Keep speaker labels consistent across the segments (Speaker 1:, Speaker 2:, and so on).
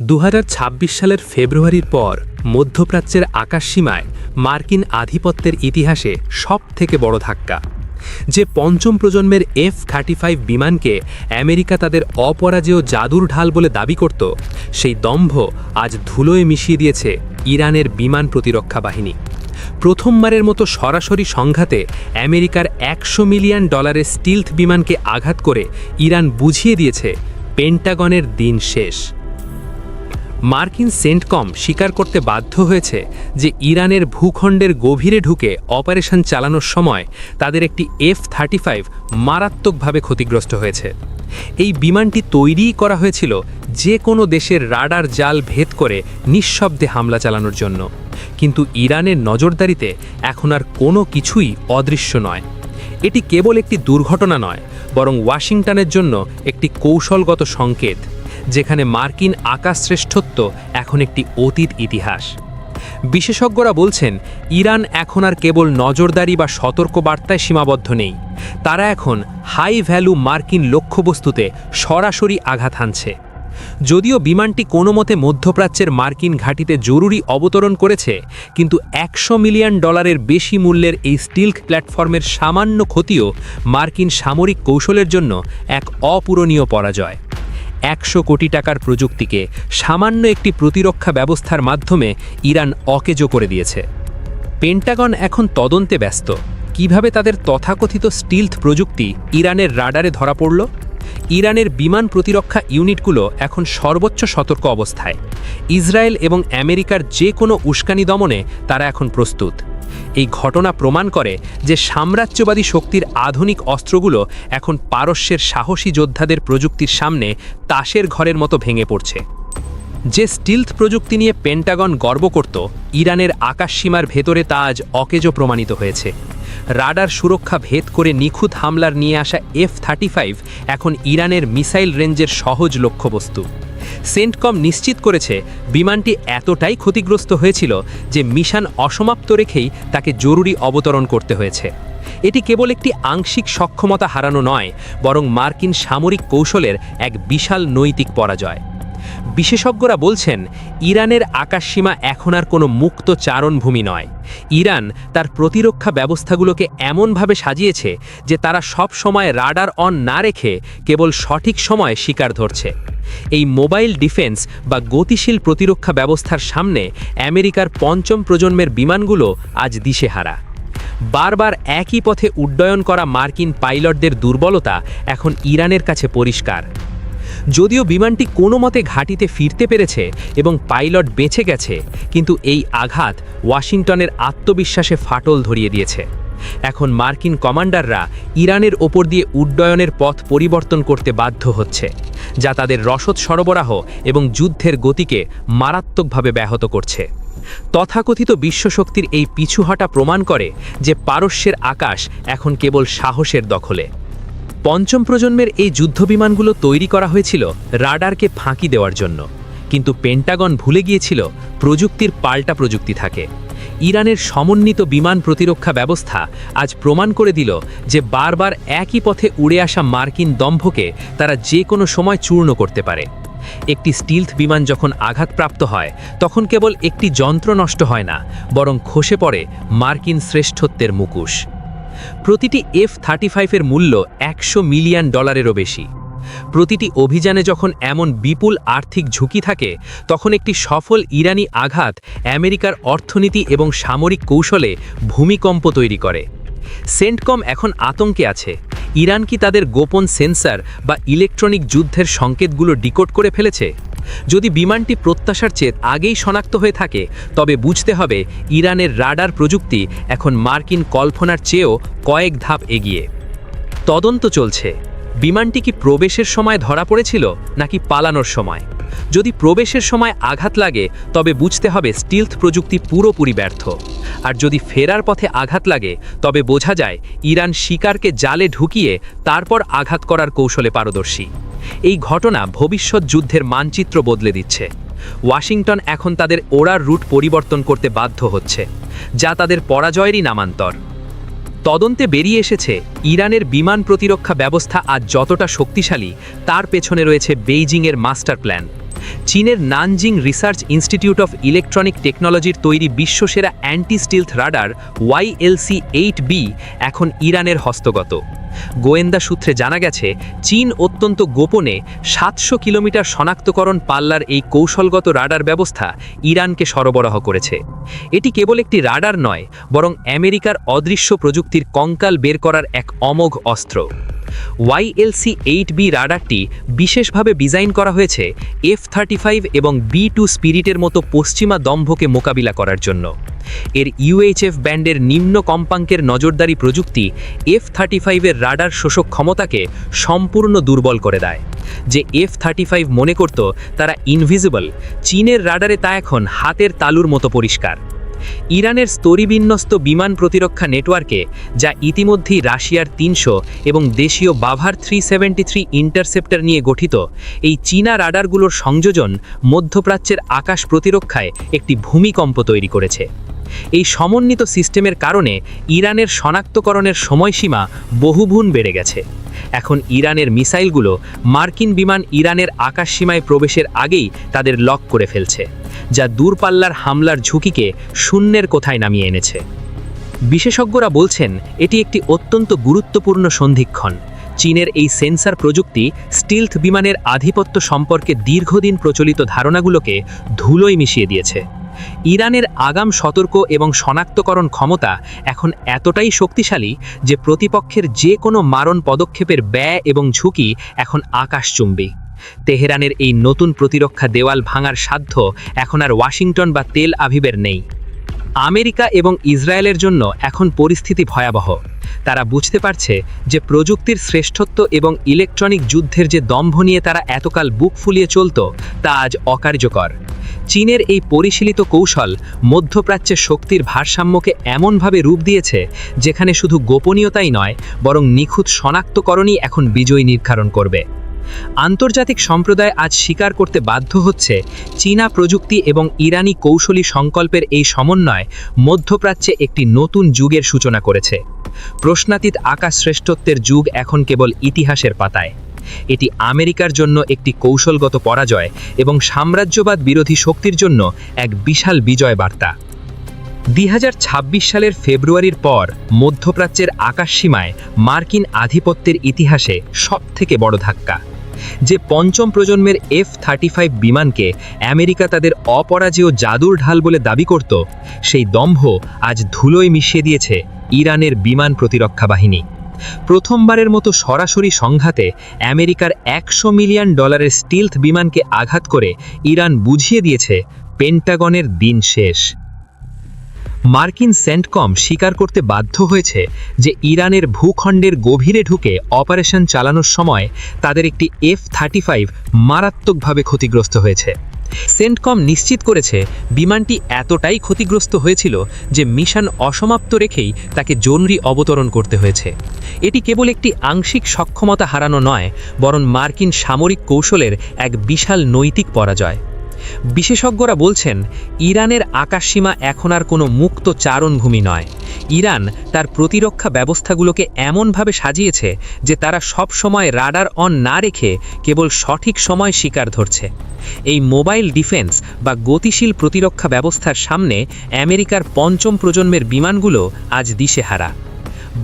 Speaker 1: 2026 সালের ফেব্রুয়ারির পর মধ্যপ্রাচ্যের আকাশসীমায় মার্কিন আধিপত্যের ইতিহাসে সবথেকে বড় ধাক্কা। যে পঞ্চম প্রজন্মের F-35 বিমানকে আমেরিকা তাদের অপরাজেয় জাদুর ঢাল বলে দাবি করত, সেই দম্ভ আজ ধুলোয় মিশিয়ে দিয়েছে ইরানের বিমান প্রতিরক্ষা বাহিনী। প্রথমবারের মতো সরাসরি সংঘাতে আমেরিকার $100 মিলিয়ন স্টিলথ বিমানকে আঘাত করে ইরান বুঝিয়ে দিয়েছে পেন্টাগনের দিন শেষ। মার্কিন সেন্টকম স্বীকার করতে বাধ্য হয়েছে যে ইরানের ভূখণ্ডের গভীরে ঢুকে অপারেশন চালানোর সময় তাদের একটি F-35 মারাত্মকভাবে ক্ষতিগ্রস্ত হয়েছে। এই বিমানটি তৈরিই করা হয়েছিল যে কোনো দেশের রাডার জাল ভেদ করে নিঃশব্দে হামলা চালানোর জন্য, কিন্তু ইরানের নজরদারিতে এখন আর কোনো কিছুই অদৃশ্য নয়। এটি কেবল একটি দুর্ঘটনা নয়, বরং ওয়াশিংটনের জন্য একটি কৌশলগত সংকেত, যেখানে মার্কিন আকাশশ্রেষ্ঠত্ব এখন একটি অতীত ইতিহাস। বিশেষজ্ঞরা বলছেন, ইরান এখন আর কেবল নজরদারি বা সতর্ক বার্তায় সীমাবদ্ধ নেই, তারা এখন হাই ভ্যালু মার্কিন লক্ষ্যবস্তুতে সরাসরি আঘাত হানছে। যদিও বিমানটি কোনো মতে মধ্যপ্রাচ্যের মার্কিন ঘাঁটিতে জরুরি অবতরণ করেছে, কিন্তু $100 মিলিয়ন বেশি মূল্যের এই স্টিলথ প্ল্যাটফর্মের সামান্য ক্ষতিও মার্কিন সামরিক কৌশলের জন্য এক অপূরণীয় পরাজয়। 100 কোটি টাকার প্রযুক্তিকে সামান্য একটি প্রতিরক্ষা ব্যবস্থার মাধ্যমে ইরান অকেজো করে দিয়েছে। পেন্টাগন এখন তদন্তে ব্যস্ত, কিভাবে তাদের তথাকথিত স্টিলথ প্রযুক্তি ইরানের রাডারে ধরা পড়ল। ইরানের বিমান প্রতিরক্ষা ইউনিটগুলো এখন সর্বোচ্চ সতর্ক অবস্থায়। ইসরায়েল এবং আমেরিকার যে কোনো উস্কানি দমনে তারা এখন প্রস্তুত। এই ঘটনা প্রমাণ করে যে সাম্রাজ্যবাদী শক্তির আধুনিক অস্ত্রগুলো এখন পারস্যের সাহসী যোদ্ধাদের প্রযুক্তির সামনে তাসের ঘরের মতো ভেঙে পড়ছে। যে স্টিলথ প্রযুক্তি নিয়ে পেন্টাগন গর্ব করত, ইরানের আকাশসীমার ভেতরে তা আজ অকেজো প্রমাণিত হয়েছে। রাডার সুরক্ষা ভেদ করে নিখুঁত হামলার নিয়ে আসা F-35 এখন ইরানের মিসাইল রেঞ্জের সহজ লক্ষ্যবস্তু। সেন্টকম নিশ্চিত করেছে বিমানটি এতটাই ক্ষতিগ্রস্ত হয়েছিল যে মিশন অসমাপ্ত রেখেই তাকে জরুরি অবতরণ করতে হয়েছে। এটি কেবল একটি আংশিক সক্ষমতা হারানো নয়, বরং মার্কিন সামরিক কৌশলের এক বিশাল নৈতিক পরাজয়। বিশেষজ্ঞরা বলছেন, ইরানের আকাশসীমা এখন আর কোনো মুক্ত চারণভূমি নয়। ইরান তার প্রতিরক্ষা ব্যবস্থাগুলোকে এমনভাবে সাজিয়েছে যে তারা সব সময় রাডার অন না রেখে কেবল সঠিক সময়ে শিকার ধরছে। এই মোবাইল ডিফেন্স বা গতিশীল প্রতিরক্ষা ব্যবস্থার সামনে আমেরিকার পঞ্চম প্রজন্মের বিমানগুলো আজ দিশেহারা। বারবার একই পথে উড্ডয়ন করা মার্কিন পাইলটদের দুর্বলতা এখন ইরানের কাছে পরিষ্কার। যদিও বিমানটি কোনো মতে ঘাঁটিতে ফিরতে পেরেছে এবং পাইলট বেঁচে গেছে, কিন্তু এই আঘাত ওয়াশিংটনের আত্মবিশ্বাসে ফাটল ধরিয়ে দিয়েছে। এখন মার্কিন কমান্ডাররা ইরানের ওপর দিয়ে উড্ডয়নের পথ পরিবর্তন করতে বাধ্য হচ্ছে, যা তাদের রসদ সরবরাহ এবং যুদ্ধের গতিকে মারাত্মকভাবে ব্যাহত করছে। তথাকথিত বিশ্বশক্তির এই পিছুহটা প্রমাণ করে যে পারস্যের আকাশ এখন কেবল সাহসের দখলে। পঞ্চম প্রজন্মের এই যুদ্ধবিমানগুলো তৈরি করা হয়েছিল রাডারকে ফাঁকি দেওয়ার জন্য, কিন্তু পেন্টাগন ভুলে গিয়েছিল প্রযুক্তির পাল্টা প্রযুক্তি থাকে। ইরানের সমন্বিত বিমান প্রতিরক্ষা ব্যবস্থা আজ প্রমাণ করে দিল যে বারবার একই পথে উড়ে আসা মার্কিন দম্ভকে তারা যে কোনো সময় চূর্ণ করতে পারে। একটি স্টিলথ বিমান যখন আঘাতপ্রাপ্ত হয়, তখন কেবল একটি যন্ত্র নষ্ট হয় না, বরং খসে পড়ে মার্কিন শ্রেষ্ঠত্বের মুখোশ। প্রতিটি F-35 এর মূল্য $100 মিলিয়ন বেশি। প্রতিটি অভিযানে যখন এমন বিপুল আর্থিক ঝুঁকি থাকে, তখন একটি সফল ইরানি আঘাত আমেরিকার অর্থনীতি এবং সামরিক কৌশলে ভূমিকম্প তৈরি করে। সেন্টকম এখন আতঙ্কে আছে। ইরান কি তাদের গোপন সেন্সর বা ইলেকট্রনিক যুদ্ধের সংকেতগুলো ডিকোড করে ফেলেছে? যদি বিমানটি প্রত্যাশার চেয়ে আগেই শনাক্ত হয়ে থাকে, তবে বুঝতে হবে ইরানের রাডার প্রযুক্তি এখন মার্কিন কল্পনার চেয়েও কয়েক ধাপ এগিয়ে। তদন্ত চলছে, বিমানটি কি প্রবেশের সময় ধরা পড়েছিল নাকি পালানোর সময়। যদি প্রবেশের সময় আঘাত লাগে, তবে বুঝতে হবে স্টিলথ প্রযুক্তি পুরোপুরি ব্যর্থ। আর যদি ফেরার পথে আঘাত লাগে, তবে বোঝা যায় ইরান শিকারকে জালে ঢুকিয়ে তারপর আঘাত করার কৌশলে পারদর্শী। এই ঘটনা ভবিষ্যৎ যুদ্ধের মানচিত্র বদলে দিচ্ছে। ওয়াশিংটন এখন তাদের ওড়ার রুট পরিবর্তন করতে বাধ্য হচ্ছে, যা তাদের পরাজয়েরই নামান্তর। তদন্তে বেরিয়ে এসেছে, ইরানের বিমান প্রতিরক্ষা ব্যবস্থা আজ যতটা শক্তিশালী, তার পেছনে রয়েছে বেইজিংয়ের মাস্টার প্ল্যান। চীনের Nanjing research institute of electronic টেকনোলজির তৈরি বিশ্বসেরা অ্যান্টি স্টিলথ রাডার YLC-8B এখন ইরানের হস্তগত। গোয়েন্দা সূত্রে জানা গেছে, চীন অত্যন্ত গোপনে 700 কিলোমিটার শনাক্তকরণ পাল্লার এই কৌশলগত রাডার ব্যবস্থা ইরানকে সরবরাহ করেছে। এটি কেবল একটি রাডার নয়, বরং আমেরিকার অদৃশ্য প্রযুক্তির কঙ্কাল বের করার এক অমোঘ অস্ত্র। YLC-8B রাডারটি বিশেষভাবে ডিজাইন করা হয়েছে F-35 এবং B-2 স্পিরিটের মতো পশ্চিমা দম্ভকে মোকাবিলা করার জন্য। এর UHF ব্যান্ডের নিম্ন কম্পাঙ্কের নজরদারি প্রযুক্তি F-35-এর রাডার শোষক ক্ষমতাকে সম্পূর্ণ দুর্বল করে দেয়। যে F-35 মনে করত তারা ইনভিজিবল, চীনের রাডারে তা এখন হাতের তালুর মতো পরিষ্কার। ইরানের স্তরীবিন্যস্ত বিমান প্রতিরক্ষা নেটওয়ার্কে, যা ইতিমধ্যেই রাশিয়ার 300 এবং দেশীয় বাভার 373 ইন্টারসেপ্টর নিয়ে গঠিত, এই চীনা রাডারগুলোর সংযোজন মধ্যপ্রাচ্যের আকাশ প্রতিরক্ষায় একটি ভূমিকম্প তৈরি করেছে। এই সমন্বিত সিস্টেমের কারণে ইরানের শনাক্তকরণের সময়সীমা বহুগুণ বেড়ে গেছে। এখন ইরানের মিসাইলগুলো মার্কিন বিমান ইরানের আকাশসীমায় প্রবেশের আগেই তাদের লক করে ফেলছে, যা দূরপাল্লার হামলার ঝুঁকিকে শূন্যের কোথায় নামিয়ে এনেছে। বিশেষজ্ঞরা বলছেন, এটি একটি অত্যন্ত গুরুত্বপূর্ণ সন্ধিক্ষণ। চীনের এই সেন্সর প্রযুক্তি স্টিলথ বিমানের আধিপত্য সম্পর্কে দীর্ঘদিন প্রচলিত ধারণাগুলোকে ধুলোয় মিশিয়ে দিয়েছে। ইরানের আগাম সতর্ক এবং শনাক্তকরণ ক্ষমতা এখন এতটাই শক্তিশালী যে প্রতিপক্ষের যে কোনো মারণ পদক্ষেপের ব্যয় এবং ঝুঁকি এখন আকাশচুম্বী। তেহরানের এই নতুন প্রতিরক্ষা দেওয়াল ভাঙার সাধ্য এখন আর ওয়াশিংটন বা তেল আভিবের নেই। আমেরিকা এবং ইসরায়েলের জন্য এখন পরিস্থিতি ভয়াবহ। তারা বুঝতে পারছে যে প্রযুক্তির শ্রেষ্ঠত্ব এবং ইলেকট্রনিক যুদ্ধের যে দম্ভ নিয়ে তারা এতকাল বুক ফুলিয়ে চলত, তা আজ অকার্যকর। চীনের এই পরিশীলিত কৌশল মধ্যপ্রাচ্যের শক্তির ভারসাম্যকে এমনভাবে রূপ দিয়েছে, যেখানে শুধু গোপনীয়তাই নয়, বরং নিখুঁত শনাক্তকরণই এখন বিজয় নির্ধারণ করবে। আন্তর্জাতিক সম্প্রদায় আজ স্বীকার করতে বাধ্য হচ্ছে, চীনা প্রযুক্তি এবং ইরানি কৌশলী সংকল্পের এই সমন্বয় মধ্যপ্রাচ্যে একটি নতুন যুগের সূচনা করেছে। প্রশ্নাতীত আকাশ শ্রেষ্ঠত্বের যুগ এখন কেবল ইতিহাসের পাতায়। এটি আমেরিকার জন্য একটি কৌশলগত পরাজয় এবং সাম্রাজ্যবাদ বিরোধী শক্তির জন্য এক বিশাল বিজয় বার্তা। 2026 সালের ফেব্রুয়ারির পর মধ্যপ্রাচ্যের আকাশসীমায় মার্কিন আধিপত্যের ইতিহাসে সবথেকে বড় ধাক্কা। যে পঞ্চম প্রজন্মের F-35 বিমানকে আমেরিকা তাদের অপরাজেয় জাদুর ঢাল বলে দাবি করত, সেই দম্ভ আজ ধুলোয় মিশিয়ে দিয়েছে ইরানের বিমান প্রতিরক্ষা বাহিনী। প্রথমবারের মতো সরাসরি সংঘাতে আমেরিকার $100 মিলিয়ন স্টিলথ বিমানকে আঘাত করে ইরান বুঝিয়ে দিয়েছে, পেন্টাগনের দিন শেষ। মার্কিন সেন্টকম স্বীকার করতে বাধ্য হয়েছে যে ইরানের ভূখণ্ডের গভীরে ঢুকে অপারেশন চালানোর সময় তাদের একটি F-35 মারাত্মকভাবে ক্ষতিগ্রস্ত হয়েছে। সেন্টকম নিশ্চিত করেছে, বিমানটি এতটাই ক্ষতিগ্রস্ত হয়েছিল যে মিশন অসমাপ্ত রেখেই তাকে জরুরি অবতরণ করতে হয়েছে। এটি কেবল একটি আংশিক সক্ষমতা হারানো নয়, বরং মার্কিন সামরিক কৌশলের এক বিশাল নৈতিক পরাজয়। বিশেষজ্ঞরা বলছেন, ইরানের আকাশসীমা এখন আর কোনো মুক্ত চারণভূমি নয়। ইরান তার প্রতিরক্ষা ব্যবস্থাগুলোকে এমনভাবে সাজিয়েছে যে তারা সব সময় রাডার অন না রেখে কেবল সঠিক সময় শিকার ধরছে। এই মোবাইল ডিফেন্স বা গতিশীল প্রতিরক্ষা ব্যবস্থার সামনে আমেরিকার পঞ্চম প্রজন্মের বিমানগুলো আজ দিশেহারা।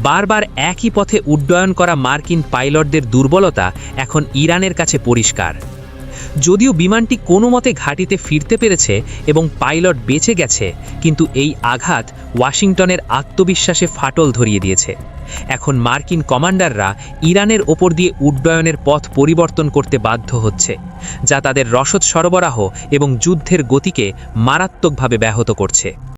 Speaker 1: বারবার একই পথে উড্ডয়ন করা মার্কিন পাইলটদের দুর্বলতা এখন ইরানের কাছে পরিষ্কার। যদিও বিমানটি কোনো মতে ঘাঁটিতে ফিরতে পেরেছে এবং পাইলট বেঁচে গেছে, কিন্তু এই আঘাত ওয়াশিংটনের আত্মবিশ্বাসে ফাটল ধরিয়ে দিয়েছে। এখন মার্কিন কমান্ডাররা ইরানের ওপর দিয়ে উড্ডয়নের পথ পরিবর্তন করতে বাধ্য হচ্ছে, যা তাদের রসদ সরবরাহ এবং যুদ্ধের গতিকে মারাত্মকভাবে ব্যাহত করছে।